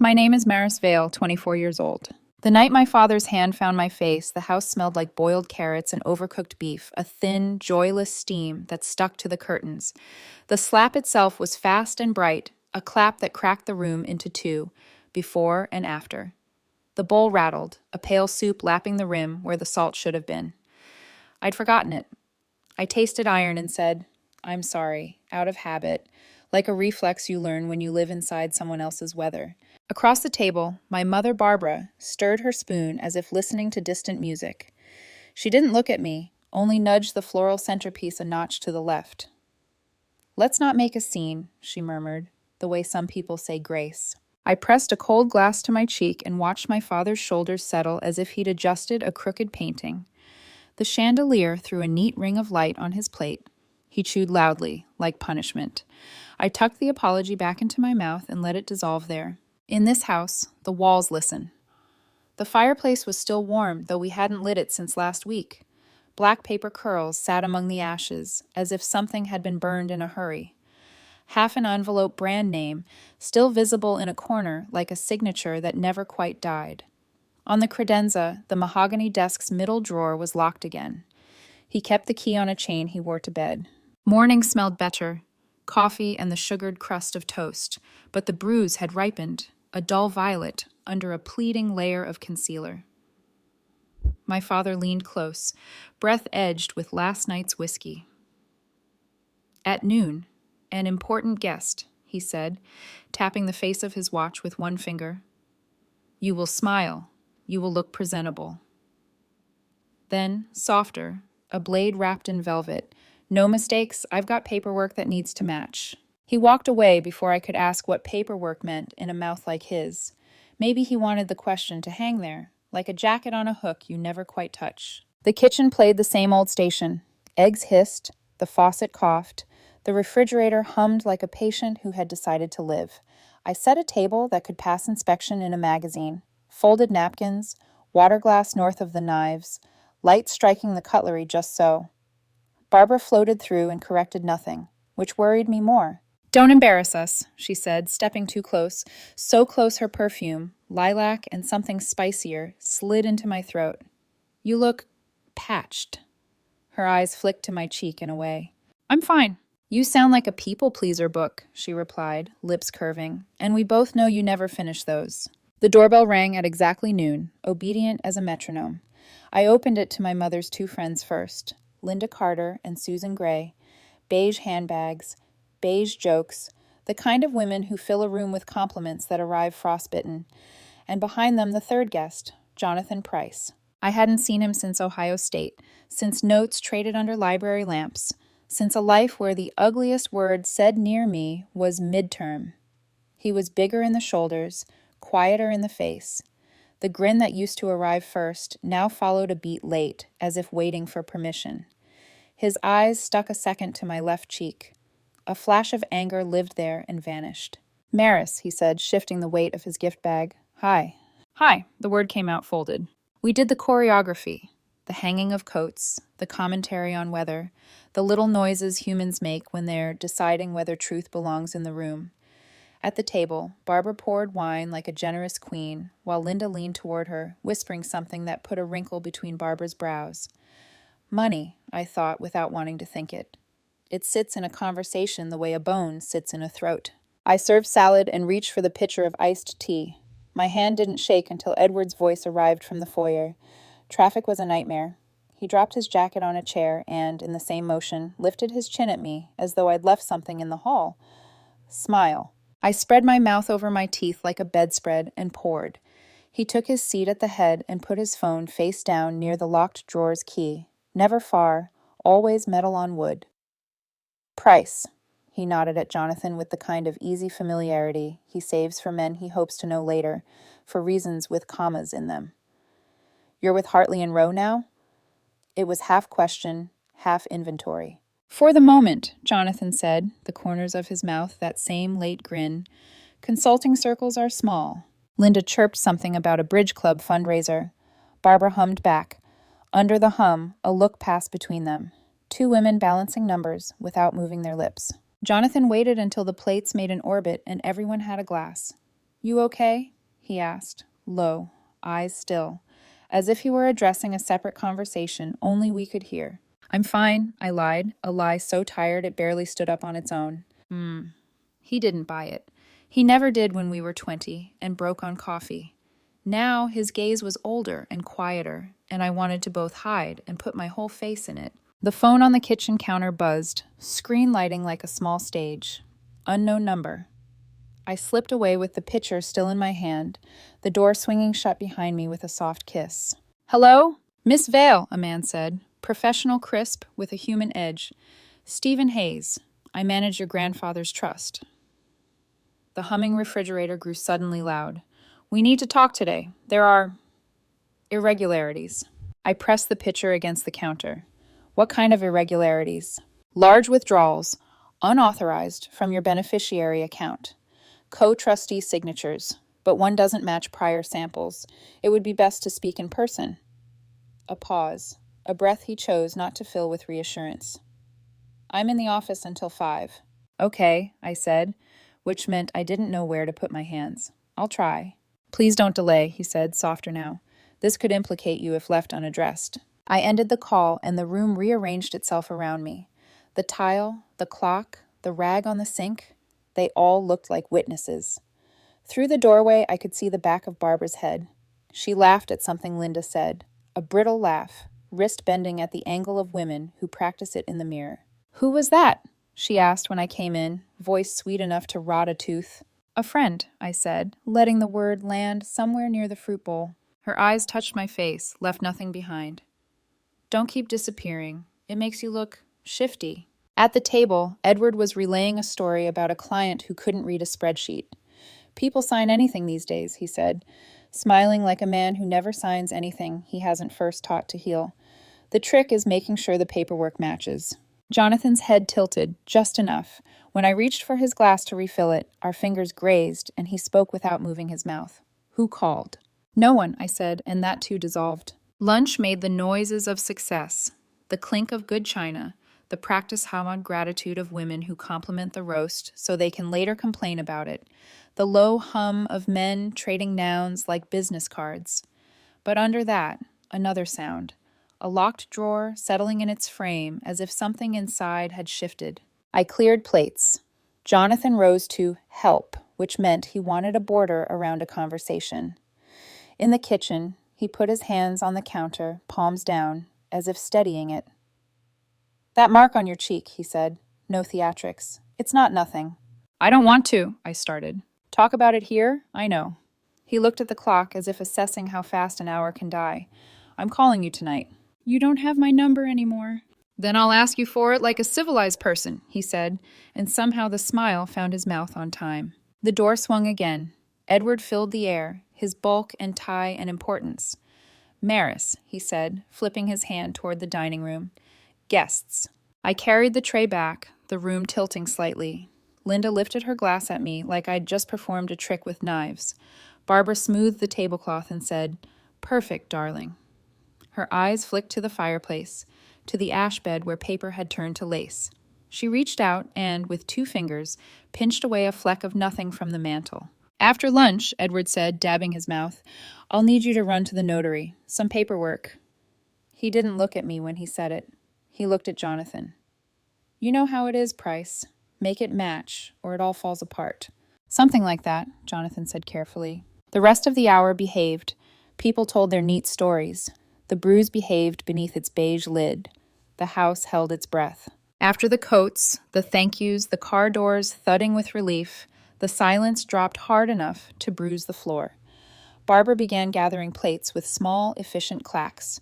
My name is Maris Vale, 24 years old. The night my father's hand found my face, the house smelled like boiled carrots and overcooked beef, a thin, joyless steam that stuck to the curtains. The slap itself was fast and bright, a clap that cracked the room into two, before and after. The bowl rattled, a pale soup lapping the rim where the salt should have been. I'd forgotten it. I tasted iron and said, "I'm sorry," out of habit, like a reflex you learn when you live inside someone else's weather. Across the table, my mother Barbara stirred her spoon as if listening to distant music. She didn't look at me, only nudged the floral centerpiece a notch to the left. "Let's not make a scene," she murmured, the way some people say grace. I pressed a cold glass to my cheek and watched my father's shoulders settle as if he'd adjusted a crooked painting. The chandelier threw a neat ring of light on his plate. He chewed loudly, like punishment. I tucked the apology back into my mouth and let it dissolve there. In this house, the walls listen. The fireplace was still warm, though we hadn't lit it since last week. Black paper curls sat among the ashes, as if something had been burned in a hurry. Half an envelope brand name, still visible in a corner like a signature that never quite died. On the credenza, the mahogany desk's middle drawer was locked again. He kept the key on a chain he wore to bed. Morning smelled better, coffee and the sugared crust of toast, but the bruise had ripened, a dull violet under a pleading layer of concealer. My father leaned close, breath edged with last night's whiskey. "At noon, an important guest," he said, tapping the face of his watch with one finger. "You will smile. You will look presentable." Then, softer, a blade wrapped in velvet. "No mistakes, I've got paperwork that needs to match." He walked away before I could ask what paperwork meant in a mouth like his. Maybe he wanted the question to hang there, like a jacket on a hook you never quite touch. The kitchen played the same old station. Eggs hissed, the faucet coughed, the refrigerator hummed like a patient who had decided to live. I set a table that could pass inspection in a magazine. Folded napkins, water glass north of the knives, light striking the cutlery just so. Barbara floated through and corrected nothing, which worried me more. "Don't embarrass us," she said, stepping too close, so close her perfume, lilac and something spicier, slid into my throat. "You look patched." Her eyes flicked to my cheek and away. "I'm fine." "You sound like a people-pleaser book," she replied, lips curving, "and we both know you never finish those." The doorbell rang at exactly noon, obedient as a metronome. I opened it to my mother's two friends first, Linda Carter and Susan Gray, beige handbags, beige jokes, the kind of women who fill a room with compliments that arrive frostbitten, and behind them the third guest, Jonathan Price. I hadn't seen him since Ohio State, since notes traded under library lamps, since a life where the ugliest word said near me was midterm. He was bigger in the shoulders, quieter in the face. The grin that used to arrive first now followed a beat late, as if waiting for permission. His eyes stuck a second to my left cheek. A flash of anger lived there and vanished. "Maris," he said, shifting the weight of his gift bag. "Hi." "Hi," the word came out folded. We did the choreography, the hanging of coats, the commentary on weather, the little noises humans make when they're deciding whether truth belongs in the room. At the table, Barbara poured wine like a generous queen, while Linda leaned toward her, whispering something that put a wrinkle between Barbara's brows. Money, I thought without wanting to think it. It sits in a conversation the way a bone sits in a throat. I served salad and reached for the pitcher of iced tea. My hand didn't shake until Edward's voice arrived from the foyer. Traffic was a nightmare. He dropped his jacket on a chair and, in the same motion, lifted his chin at me, as though I'd left something in the hall. "Smile." I spread my mouth over my teeth like a bedspread and poured. He took his seat at the head and put his phone face down near the locked drawer's key. Never far, always metal on wood. "Price." He nodded at Jonathan with the kind of easy familiarity he saves for men he hopes to know later, for reasons with commas in them. "You're with Hartley and Rowe now?" It was half question, half inventory. "For the moment," Jonathan said, the corners of his mouth that same late grin. "Consulting circles are small." Linda chirped something about a bridge club fundraiser. Barbara hummed back. Under the hum, a look passed between them. Two women balancing numbers without moving their lips. Jonathan waited until the plates made an orbit and everyone had a glass. You okay? He asked, low, eyes still, as if he were addressing a separate conversation only we could hear. I'm fine, I lied, a lie so tired it barely stood up on its own. He didn't buy it. He never did when we were 20 and broke on coffee. Now his gaze was older and quieter, and I wanted to both hide and put my whole face in it. The phone on the kitchen counter buzzed, screen lighting like a small stage. Unknown number. I slipped away with the pitcher still in my hand, the door swinging shut behind me with a soft kiss. Hello? Miss Vale, a man said, professional crisp with a human edge. Stephen Hayes. I manage your grandfather's trust. The humming refrigerator grew suddenly loud. We need to talk today. There are irregularities. I pressed the pitcher against the counter. What kind of irregularities? Large withdrawals, unauthorized, from your beneficiary account. Co-trustee signatures, but one doesn't match prior samples. It would be best to speak in person. A pause, a breath he chose not to fill with reassurance. I'm in the office until 5. Okay, I said, which meant I didn't know where to put my hands. I'll try. Please don't delay, he said, softer now. This could implicate you if left unaddressed. I ended the call, and the room rearranged itself around me. The tile, the clock, the rag on the sink, they all looked like witnesses. Through the doorway, I could see the back of Barbara's head. She laughed at something Linda said, a brittle laugh, wrist bending at the angle of women who practice it in the mirror. Who was that? She asked when I came in, voice sweet enough to rot a tooth. A friend, I said, letting the word land somewhere near the fruit bowl. Her eyes touched my face, left nothing behind. Don't keep disappearing. It makes you look shifty. At the table, Edward was relaying a story about a client who couldn't read a spreadsheet. People sign anything these days, he said, smiling like a man who never signs anything he hasn't first taught to heal. The trick is making sure the paperwork matches. Jonathan's head tilted, just enough. When I reached for his glass to refill it, our fingers grazed, and he spoke without moving his mouth. Who called? No one, I said, and that too dissolved. Lunch made the noises of success, the clink of good china, the practice hamad gratitude of women who compliment the roast so they can later complain about it, the low hum of men trading nouns like business cards. But under that, another sound, a locked drawer settling in its frame as if something inside had shifted. I cleared plates. Jonathan rose to help, which meant he wanted a border around a conversation. In the kitchen, he put his hands on the counter, palms down, as if steadying it. That mark on your cheek, he said. No theatrics. It's not nothing. I don't want to, I started. Talk about it here? I know. He looked at the clock as if assessing how fast an hour can die. I'm calling you tonight. You don't have my number anymore. Then I'll ask you for it like a civilized person, he said, and somehow the smile found his mouth on time. The door swung again. Edward filled the air, his bulk and tie and importance. Maris, he said, flipping his hand toward the dining room. Guests. I carried the tray back, the room tilting slightly. Linda lifted her glass at me like I'd just performed a trick with knives. Barbara smoothed the tablecloth and said, Perfect, darling. Her eyes flicked to the fireplace, to the ash bed where paper had turned to lace. She reached out and, with 2 fingers, pinched away a fleck of nothing from the mantel. After lunch, Edward said, dabbing his mouth, I'll need you to run to the notary. Some paperwork. He didn't look at me when he said it. He looked at Jonathan. You know how it is, Price. Make it match, or it all falls apart. Something like that, Jonathan said carefully. The rest of the hour behaved. People told their neat stories. The bruise behaved beneath its beige lid. The house held its breath. After the coats, the thank yous, the car doors thudding with relief, the silence dropped hard enough to bruise the floor. Barbara began gathering plates with small, efficient clacks.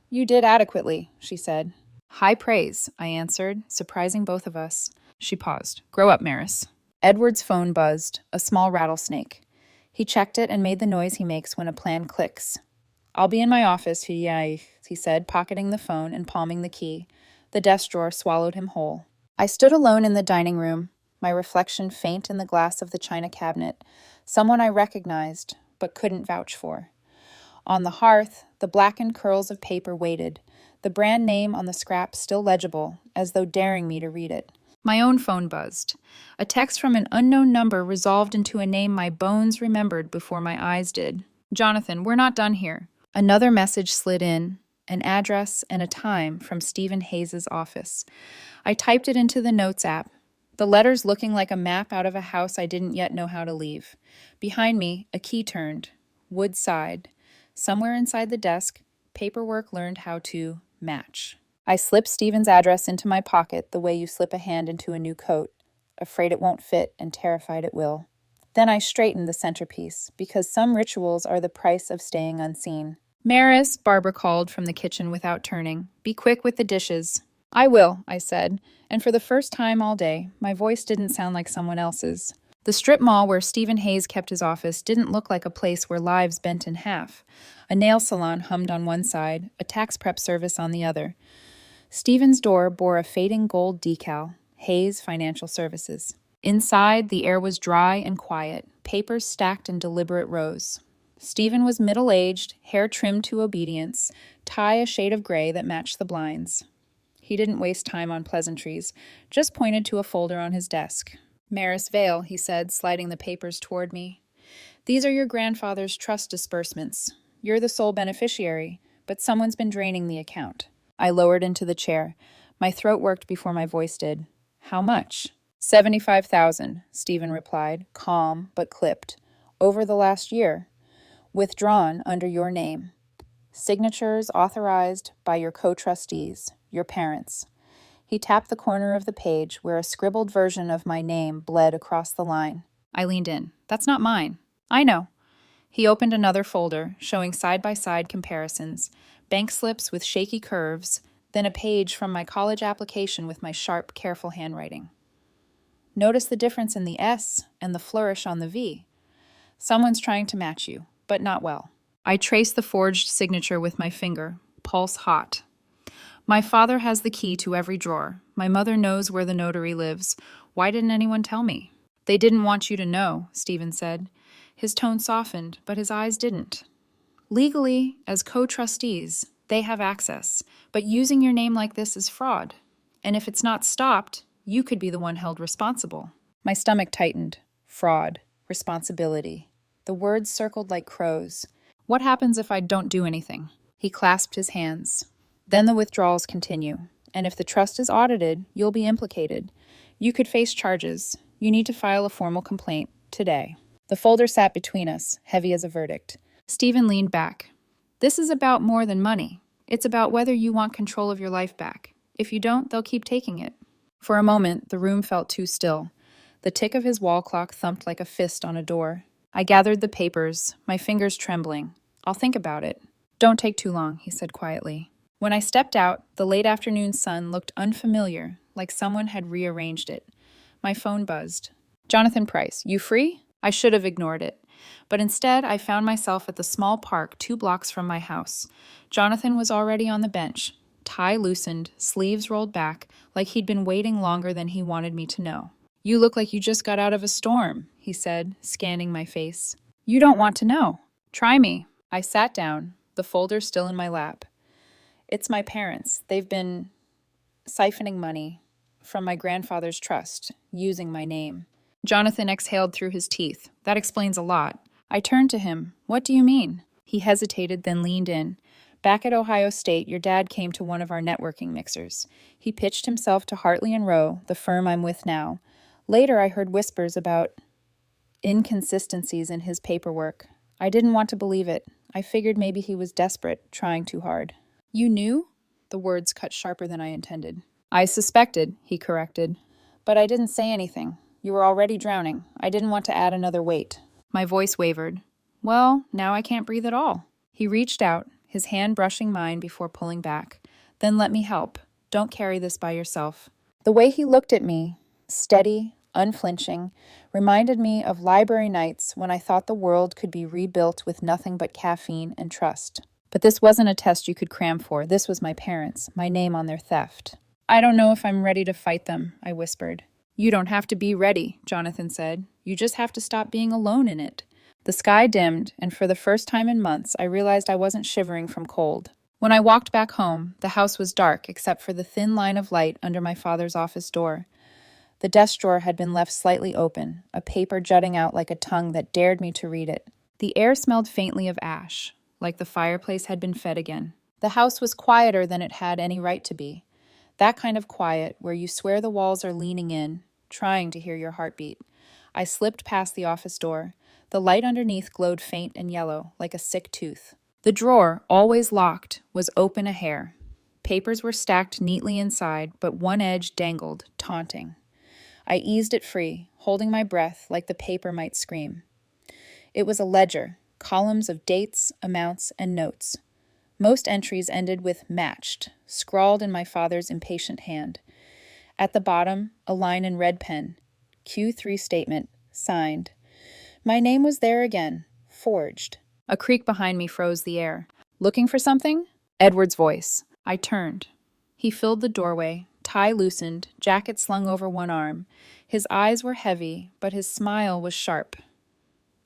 You did adequately, she said. High praise, I answered, surprising both of us. She paused. Grow up, Maris. Edward's phone buzzed, a small rattlesnake. He checked it and made the noise he makes when a plan clicks. I'll be in my office, he said, pocketing the phone and palming the key. The desk drawer swallowed him whole. I stood alone in the dining room, my reflection faint in the glass of the china cabinet, someone I recognized but couldn't vouch for. On the hearth, the blackened curls of paper waited, the brand name on the scrap still legible, as though daring me to read it. My own phone buzzed. A text from an unknown number resolved into a name my bones remembered before my eyes did. Jonathan, we're not done here. Another message slid in, an address and a time from Stephen Hayes' office. I typed it into the Notes app, the letters looking like a map out of a house I didn't yet know how to leave. Behind me, a key turned. Wood sighed. Somewhere inside the desk, paperwork learned how to match. I slipped Stephen's address into my pocket the way you slip a hand into a new coat, afraid it won't fit and terrified it will. Then I straightened the centerpiece, because some rituals are the price of staying unseen. Maris, Barbara called from the kitchen without turning. Be quick with the dishes. I will, I said, and for the first time all day, my voice didn't sound like someone else's. The strip mall where Stephen Hayes kept his office didn't look like a place where lives bent in half. A nail salon hummed on one side, a tax prep service on the other. Stephen's door bore a fading gold decal, Hayes Financial Services. Inside, the air was dry and quiet, papers stacked in deliberate rows. Stephen was middle-aged, hair trimmed to obedience, tie a shade of gray that matched the blinds. He didn't waste time on pleasantries, just pointed to a folder on his desk. Maris Vale, he said, sliding the papers toward me. These are your grandfather's trust disbursements. You're the sole beneficiary, but someone's been draining the account. I lowered into the chair. My throat worked before my voice did. How much? $75,000, Stephen replied, calm but clipped. Over the last year. Withdrawn under your name. Signatures authorized by your co-trustees, your parents. He tapped the corner of the page where a scribbled version of my name bled across the line. I leaned in. That's not mine. I know. He opened another folder, showing side-by-side comparisons, bank slips with shaky curves, then a page from my college application with my sharp, careful handwriting. Notice the difference in the S and the flourish on the V. Someone's trying to match you, but not well. I traced the forged signature with my finger, pulse hot. My father has the key to every drawer. My mother knows where the notary lives. Why didn't anyone tell me? They didn't want you to know, Stephen said. His tone softened, but his eyes didn't. Legally, as co-trustees, they have access, but using your name like this is fraud. And if it's not stopped, you could be the one held responsible. My stomach tightened. Fraud. Responsibility. The words circled like crows. What happens if I don't do anything? He clasped his hands. Then the withdrawals continue. And if the trust is audited, you'll be implicated. You could face charges. You need to file a formal complaint today. The folder sat between us, heavy as a verdict. Stephen leaned back. This is about more than money. It's about whether you want control of your life back. If you don't, they'll keep taking it. For a moment, the room felt too still. The tick of his wall clock thumped like a fist on a door. I gathered the papers, my fingers trembling. I'll think about it. Don't take too long, he said quietly. When I stepped out, the late afternoon sun looked unfamiliar, like someone had rearranged it. My phone buzzed. Jonathan Price, you free? I should have ignored it. But instead, I found myself at the small park 2 blocks from my house. Jonathan was already on the bench, tie loosened, sleeves rolled back, like he'd been waiting longer than he wanted me to know. You look like you just got out of a storm, he said, scanning my face. You don't want to know. Try me. I sat down, the folder still in my lap. It's my parents. They've been siphoning money from my grandfather's trust, using my name. Jonathan exhaled through his teeth. That explains a lot. I turned to him. What do you mean? He hesitated, then leaned in. Back at Ohio State, your dad came to one of our networking mixers. He pitched himself to Hartley & Rowe, the firm I'm with now. Later, I heard whispers about inconsistencies in his paperwork. I didn't want to believe it. I figured maybe he was desperate, trying too hard. You knew? The words cut sharper than I intended. I suspected, he corrected. But I didn't say anything. You were already drowning. I didn't want to add another weight. My voice wavered. Well, now I can't breathe at all. He reached out, his hand brushing mine before pulling back. Then let me help. Don't carry this by yourself. The way he looked at me, steady, unflinching, reminded me of library nights when I thought the world could be rebuilt with nothing but caffeine and trust. But this wasn't a test you could cram for. This was my parents, my name on their theft. I don't know if I'm ready to fight them, I whispered. You don't have to be ready, Jonathan said. You just have to stop being alone in it. The sky dimmed, and for the first time in months, I realized I wasn't shivering from cold. When I walked back home, the house was dark except for the thin line of light under my father's office door. The desk drawer had been left slightly open, a paper jutting out like a tongue that dared me to read it. The air smelled faintly of ash, like the fireplace had been fed again. The house was quieter than it had any right to be. That kind of quiet where you swear the walls are leaning in, trying to hear your heartbeat. I slipped past the office door. The light underneath glowed faint and yellow, like a sick tooth. The drawer, always locked, was open a hair. Papers were stacked neatly inside, but one edge dangled, taunting. I eased it free, holding my breath like the paper might scream. It was a ledger, columns of dates, amounts, and notes. Most entries ended with matched, scrawled in my father's impatient hand. At the bottom, a line in red pen. Q3 statement, signed. My name was there again, forged. A creak behind me froze the air. Looking for something? Edward's voice. I turned. He filled the doorway, tie loosened, jacket slung over one arm. His eyes were heavy, but his smile was sharp.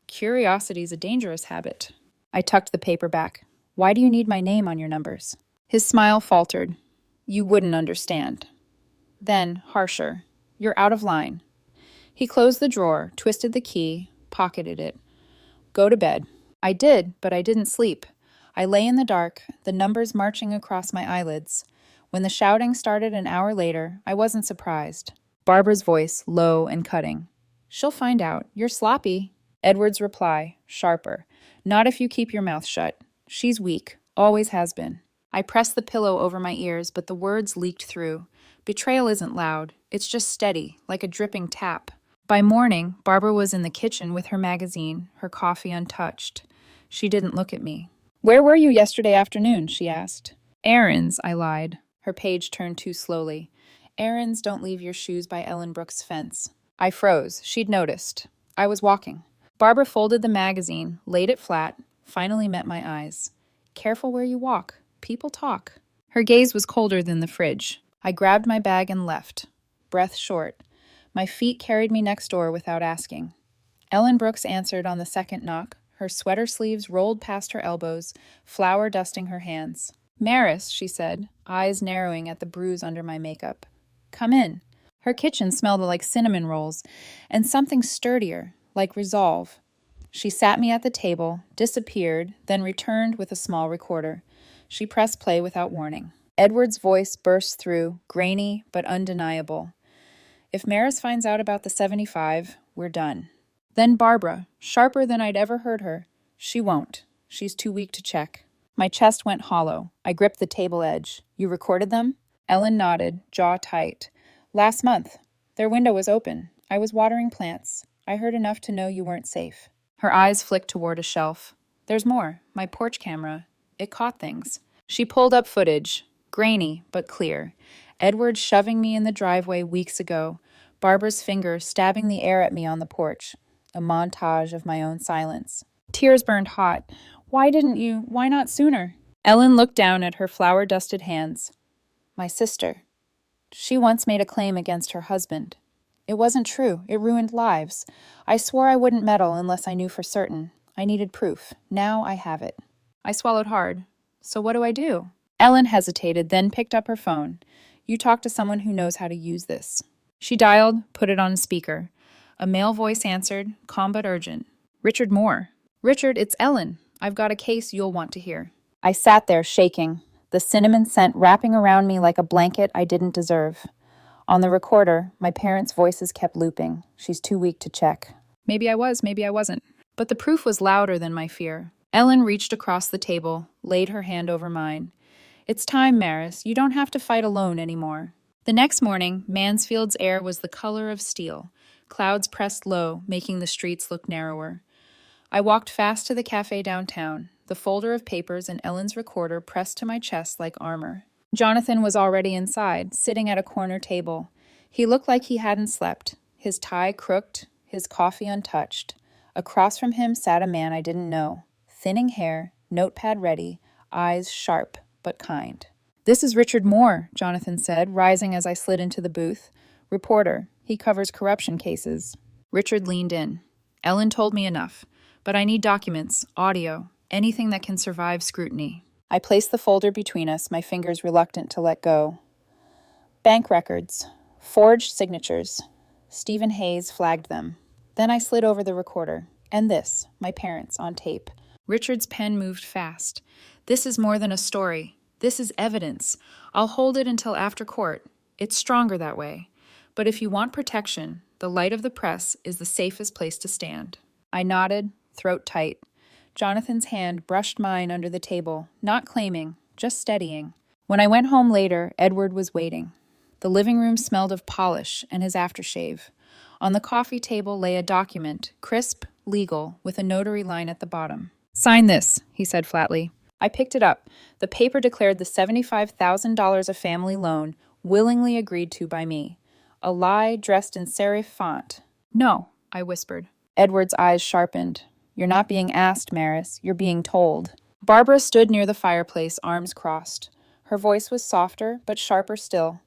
Curiosity's a dangerous habit. I tucked the paper back. Why do you need my name on your numbers? His smile faltered. You wouldn't understand. Then, harsher. You're out of line. He closed the drawer, twisted the key, pocketed it. Go to bed. I did, but I didn't sleep. I lay in the dark, the numbers marching across my eyelids. When the shouting started an hour later, I wasn't surprised. Barbara's voice, low and cutting. She'll find out. You're sloppy. Edward's reply, sharper. Not if you keep your mouth shut. She's weak. Always has been. I pressed the pillow over my ears, but the words leaked through. Betrayal isn't loud. It's just steady, like a dripping tap. By morning, Barbara was in the kitchen with her magazine, her coffee untouched. She didn't look at me. Where were you yesterday afternoon? She asked. Errands, I lied. Her page turned too slowly. Errands don't leave your shoes by Ellen Brooks' fence. I froze. She'd noticed. I was walking. Barbara folded the magazine, laid it flat, finally met my eyes. Careful where you walk. People talk. Her gaze was colder than the fridge. I grabbed my bag and left. Breath short. My feet carried me next door without asking. Ellen Brooks answered on the second knock. Her sweater sleeves rolled past her elbows, flour dusting her hands. Maris, she said, eyes narrowing at the bruise under my makeup. Come in. Her kitchen smelled like cinnamon rolls, and something sturdier, like resolve. She sat me at the table, disappeared, then returned with a small recorder. She pressed play without warning. Edward's voice burst through, grainy but undeniable. If Maris finds out about the 75, we're done. Then Barbara, sharper than I'd ever heard her. She won't. She's too weak to check. My chest went hollow. I gripped the table edge. You recorded them? Ellen nodded, jaw tight. Last month. Their window was open. I was watering plants. I heard enough to know you weren't safe. Her eyes flicked toward a shelf. There's more. My porch camera. It caught things. She pulled up footage. Grainy, but clear. Edward shoving me in the driveway weeks ago. Barbara's finger stabbing the air at me on the porch. A montage of my own silence. Tears burned hot. Why not sooner? Ellen looked down at her flour-dusted hands. My sister. She once made a claim against her husband. It wasn't true. It ruined lives. I swore I wouldn't meddle unless I knew for certain. I needed proof. Now I have it. I swallowed hard. So what do I do? Ellen hesitated, then picked up her phone. You talk to someone who knows how to use this. She dialed, put it on speaker. A male voice answered, calm but urgent. Richard Moore. Richard, it's Ellen. I've got a case you'll want to hear. I sat there, shaking, the cinnamon scent wrapping around me like a blanket I didn't deserve. On the recorder, my parents' voices kept looping. She's too weak to check. Maybe I was, maybe I wasn't. But the proof was louder than my fear. Ellen reached across the table, laid her hand over mine. It's time, Maris. You don't have to fight alone anymore. The next morning, Mansfield's air was the color of steel. Clouds pressed low, making the streets look narrower. I walked fast to the cafe downtown, the folder of papers and Ellen's recorder pressed to my chest like armor. Jonathan was already inside, sitting at a corner table. He looked like he hadn't slept, his tie crooked, his coffee untouched. Across from him sat a man I didn't know. Thinning hair, notepad ready, eyes sharp but kind. This is Richard Moore, Jonathan said, rising as I slid into the booth. Reporter. He covers corruption cases. Richard leaned in. Ellen told me enough, but I need documents, audio, anything that can survive scrutiny. I placed the folder between us, my fingers reluctant to let go. Bank records. Forged signatures. Stephen Hayes flagged them. Then I slid over the recorder. And this, my parents, on tape. Richard's pen moved fast. This is more than a story. This is evidence. I'll hold it until after court. It's stronger that way. But if you want protection, the light of the press is the safest place to stand. I nodded, throat tight. Jonathan's hand brushed mine under the table, not claiming, just steadying. When I went home later, Edward was waiting. The living room smelled of polish and his aftershave. On the coffee table lay a document, crisp, legal, with a notary line at the bottom. "Sign this," he said flatly. I picked it up. The paper declared the $75,000 a family loan, willingly agreed to by me. A lie dressed in serif font. "No," I whispered. Edward's eyes sharpened. "You're not being asked, Maris. You're being told." Barbara stood near the fireplace, arms crossed. Her voice was softer, but sharper still.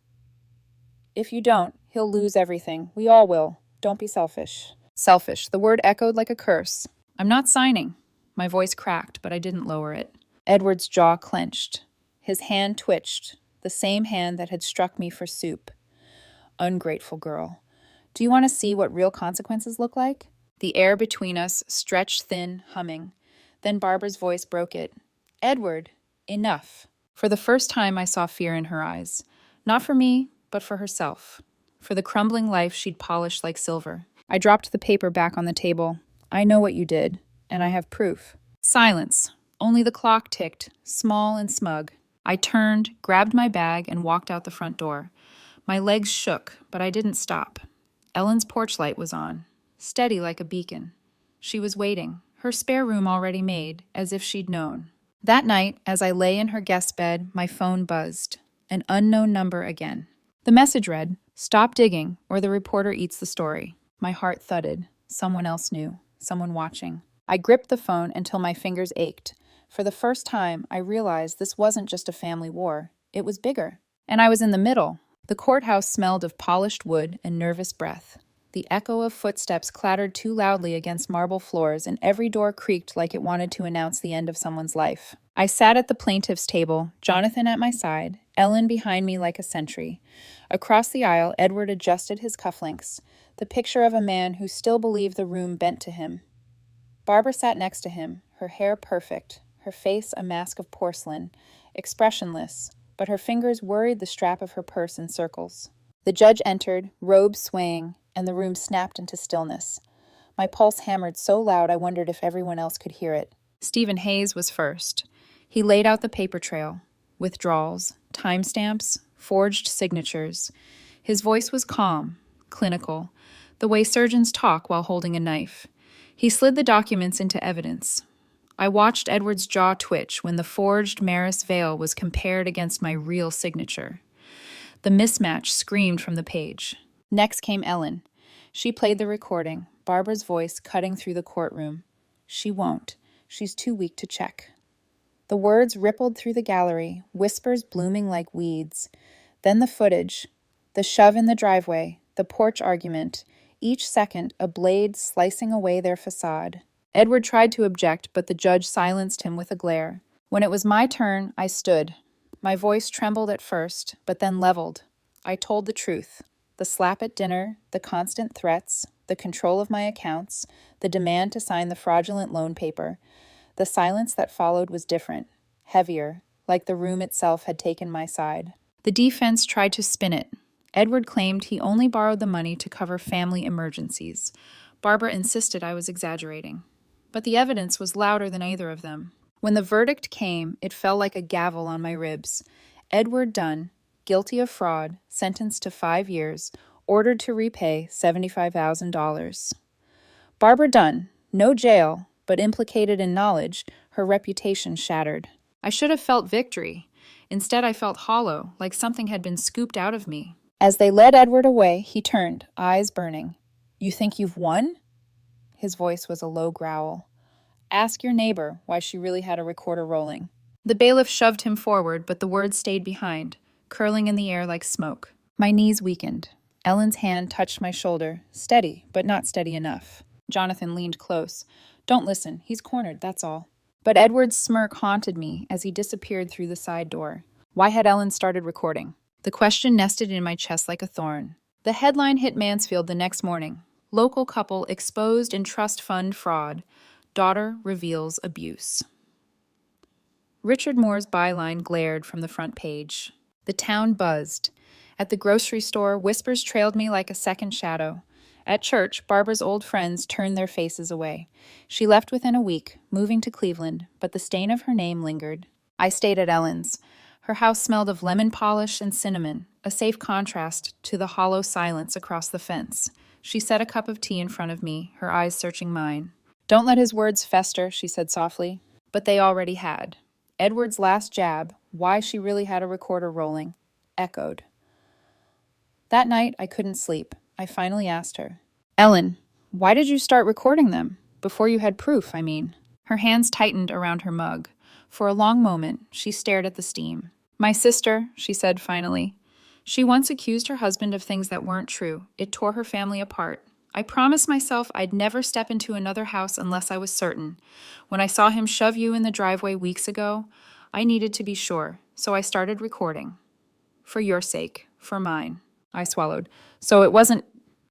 "If you don't, he'll lose everything. We all will. Don't be selfish." Selfish. The word echoed like a curse. "I'm not signing." My voice cracked, but I didn't lower it. Edward's jaw clenched. His hand twitched, the same hand that had struck me for soup. Ungrateful girl. "Do you want to see what real consequences look like?" The air between us stretched thin, humming. Then Barbara's voice broke it. "Edward, enough." For the first time I saw fear in her eyes. Not for me, but for herself. For the crumbling life she'd polished like silver. I dropped the paper back on the table. "I know what you did, and I have proof." Silence. Only the clock ticked, small and smug. I turned, grabbed my bag, and walked out the front door. My legs shook, but I didn't stop. Ellen's porch light was on, steady like a beacon. She was waiting, her spare room already made, as if she'd known. That night, as I lay in her guest bed, my phone buzzed. An unknown number again. The message read, "Stop digging, or the reporter eats the story." My heart thudded. Someone else knew. Someone watching. I gripped the phone until my fingers ached. For the first time, I realized this wasn't just a family war. It was bigger. And I was in the middle. The courthouse smelled of polished wood and nervous breath. The echo of footsteps clattered too loudly against marble floors, and every door creaked like it wanted to announce the end of someone's life. I sat at the plaintiff's table, Jonathan at my side, Ellen behind me like a sentry. Across the aisle, Edward adjusted his cufflinks, the picture of a man who still believed the room bent to him. Barbara sat next to him, her hair perfect, her face a mask of porcelain, expressionless, but her fingers worried the strap of her purse in circles. The judge entered, robes swaying, and the room snapped into stillness. My pulse hammered so loud I wondered if everyone else could hear it. Stephen Hayes was first. He laid out the paper trail. Withdrawals, timestamps, forged signatures. His voice was calm, clinical, the way surgeons talk while holding a knife. He slid the documents into evidence. I watched Edward's jaw twitch when the forged Maris Vale was compared against my real signature. The mismatch screamed from the page. Next came Ellen. She played the recording, Barbara's voice cutting through the courtroom. "She won't. She's too weak to check." The words rippled through the gallery, whispers blooming like weeds. Then the footage, the shove in the driveway, the porch argument, each second a blade slicing away their facade. Edward tried to object, but the judge silenced him with a glare. When it was my turn, I stood. My voice trembled at first, but then leveled. I told the truth. The slap at dinner, the constant threats, the control of my accounts, the demand to sign the fraudulent loan paper. The silence that followed was different, heavier, like the room itself had taken my side. The defense tried to spin it. Edward claimed he only borrowed the money to cover family emergencies. Barbara insisted I was exaggerating. But the evidence was louder than either of them. When the verdict came, it fell like a gavel on my ribs. Edward Dunn, guilty of fraud, sentenced to 5 years, ordered to repay $75,000. Barbara Dunn, no jail, but implicated in knowledge, her reputation shattered. I should have felt victory. Instead, I felt hollow, like something had been scooped out of me. As they led Edward away, he turned, eyes burning. "You think you've won?" His voice was a low growl. "Ask your neighbor why she really had a recorder rolling." The bailiff shoved him forward, but the words stayed behind, curling in the air like smoke. My knees weakened. Ellen's hand touched my shoulder, steady, but not steady enough. Jonathan leaned close. "Don't listen. He's cornered, that's all." But Edward's smirk haunted me as he disappeared through the side door. Why had Ellen started recording? The question nested in my chest like a thorn. The headline hit Mansfield the next morning. Local couple exposed in trust fund fraud. Daughter reveals abuse. Richard Moore's byline glared from the front page. The town buzzed. At the grocery store, whispers trailed me like a second shadow. At church, Barbara's old friends turned their faces away. She left within a week, moving to Cleveland, but the stain of her name lingered. I stayed at Ellen's. Her house smelled of lemon polish and cinnamon, a safe contrast to the hollow silence across the fence. She set a cup of tea in front of me, her eyes searching mine. "Don't let his words fester," she said softly. But they already had. Edward's last jab, why she really had a recorder rolling, echoed. That night, I couldn't sleep. I finally asked her, "Ellen, why did you start recording them? Before you had proof, I mean." Her hands tightened around her mug. For a long moment, she stared at the steam. "My sister," she said finally. "She once accused her husband of things that weren't true. It tore her family apart. I promised myself I'd never step into another house unless I was certain. When I saw him shove you in the driveway weeks ago, I needed to be sure, so I started recording. For your sake, for mine." I swallowed. "So it wasn't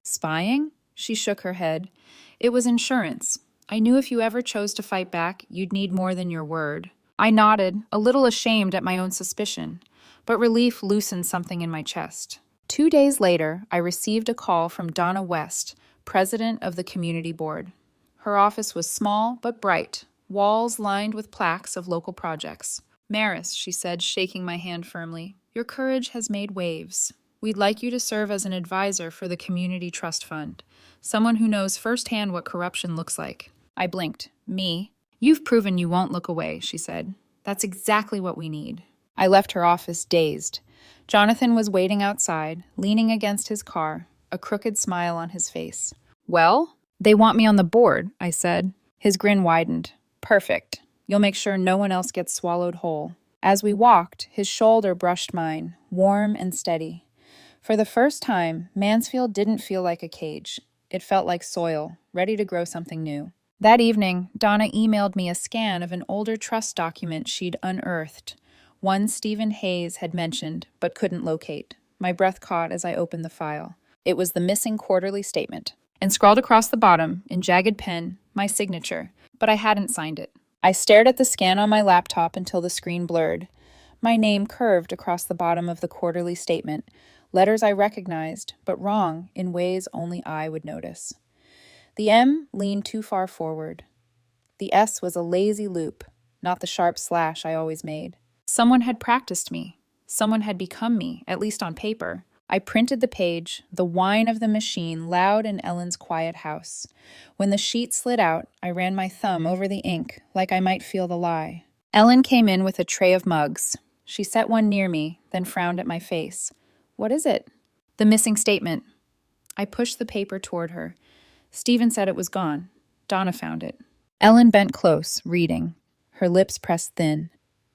spying?" She shook her head. "It was insurance. I knew if you ever chose to fight back, you'd need more than your word." I nodded, a little ashamed at my own suspicion, but relief loosened something in my chest. 2 days later, I received a call from Donna West, president of the community board. Her office was small but bright, walls lined with plaques of local projects. "Maris," she said, shaking my hand firmly, "your courage has made waves. We'd like you to serve as an advisor for the Community Trust Fund, someone who knows firsthand what corruption looks like." I blinked. "Me?" "You've proven you won't look away," she said. "That's exactly what we need." I left her office dazed. Jonathan was waiting outside, leaning against his car, a crooked smile on his face. "Well, they want me on the board," I said. His grin widened. "Perfect. You'll make sure no one else gets swallowed whole." As we walked, his shoulder brushed mine, warm and steady. For the first time, Mansfield didn't feel like a cage. It felt like soil, ready to grow something new. That evening, Donna emailed me a scan of an older trust document she'd unearthed, one Stephen Hayes had mentioned but couldn't locate. My breath caught as I opened the file. It was the missing quarterly statement, and scrawled across the bottom, in jagged pen, my signature, but I hadn't signed it. I stared at the scan on my laptop until the screen blurred. My name curved across the bottom of the quarterly statement, letters I recognized, but wrong in ways only I would notice. The M leaned too far forward. The S was a lazy loop, not the sharp slash I always made. Someone had practiced me. Someone had become me, at least on paper. I printed the page, the whine of the machine loud in Ellen's quiet house. When the sheet slid out, I ran my thumb over the ink, like I might feel the lie. Ellen came in with a tray of mugs. She set one near me, then frowned at my face. "What is it?" "The missing statement." I pushed the paper toward her. Stephen said it was gone. Donna found it. Ellen bent close, reading. Her lips pressed thin.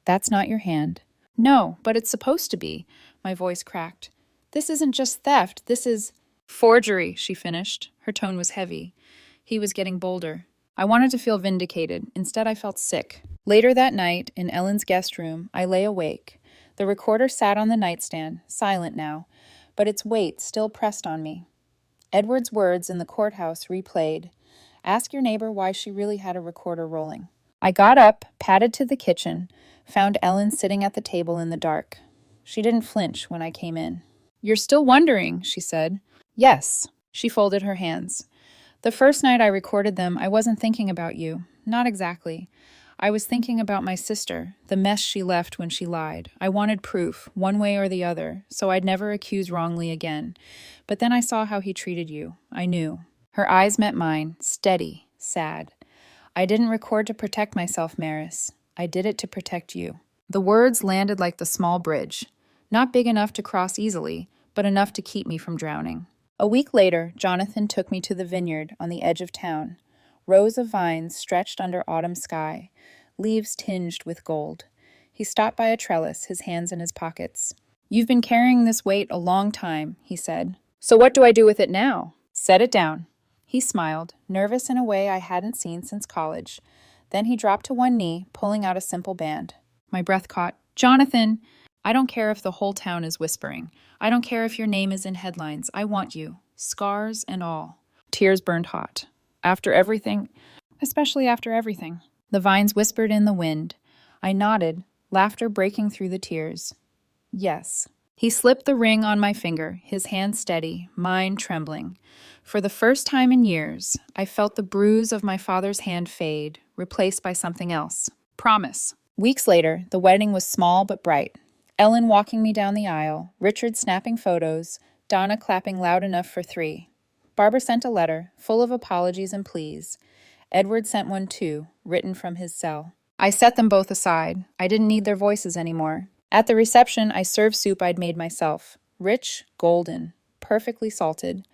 "That's not your hand." "No, but it's supposed to be." My voice cracked. "This isn't just theft, this is—" "Forgery," she finished. Her tone was heavy. He was getting bolder. I wanted to feel vindicated. Instead, I felt sick. Later that night, in Ellen's guest room, I lay awake. The recorder sat on the nightstand, silent now, but its weight still pressed on me. Edward's words in the courthouse replayed. Ask your neighbor why she really had a recorder rolling. I got up, padded to the kitchen, found Ellen sitting at the table in the dark. She didn't flinch when I came in. "You're still wondering," she said. "Yes." She folded her hands. "The first night I recorded them, I wasn't thinking about you. Not exactly. I was thinking about my sister, the mess she left when she lied. I wanted proof, one way or the other, so I'd never accuse wrongly again. But then I saw how he treated you. I knew." Her eyes met mine, steady, sad. "I didn't record to protect myself, Maris. I did it to protect you." The words landed like the small bridge. Not big enough to cross easily, but enough to keep me from drowning. A week later, Jonathan took me to the vineyard on the edge of town. Rows of vines stretched under autumn sky, leaves tinged with gold. He stopped by a trellis, his hands in his pockets. "You've been carrying this weight a long time," he said. "So what do I do with it now?" "Set it down." He smiled, nervous in a way I hadn't seen since college. Then he dropped to one knee, pulling out a simple band. My breath caught. "Jonathan!" I don't care if the whole town is whispering. I don't care if your name is in headlines. I want you, scars and all. Tears burned hot. After everything, especially after everything. The vines whispered in the wind. I nodded, laughter breaking through the tears. Yes. He slipped the ring on my finger, his hand steady, mine trembling. For the first time in years, I felt the bruise of my father's hand fade, replaced by something else. Promise. Weeks later, the wedding was small but bright. Ellen walking me down the aisle, Richard snapping photos, Donna clapping loud enough for 3. Barbara sent a letter, full of apologies and pleas. Edward sent one too, written from his cell. I set them both aside. I didn't need their voices anymore. At the reception, I served soup I'd made myself. Rich, golden, perfectly salted.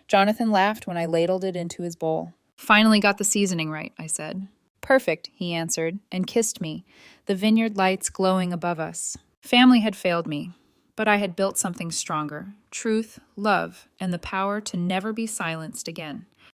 Jonathan laughed when I ladled it into his bowl. Finally got the seasoning right, I said. Perfect, he answered, and kissed me, the vineyard lights glowing above us. Family had failed me, but I had built something stronger. Truth, love, and the power to never be silenced again.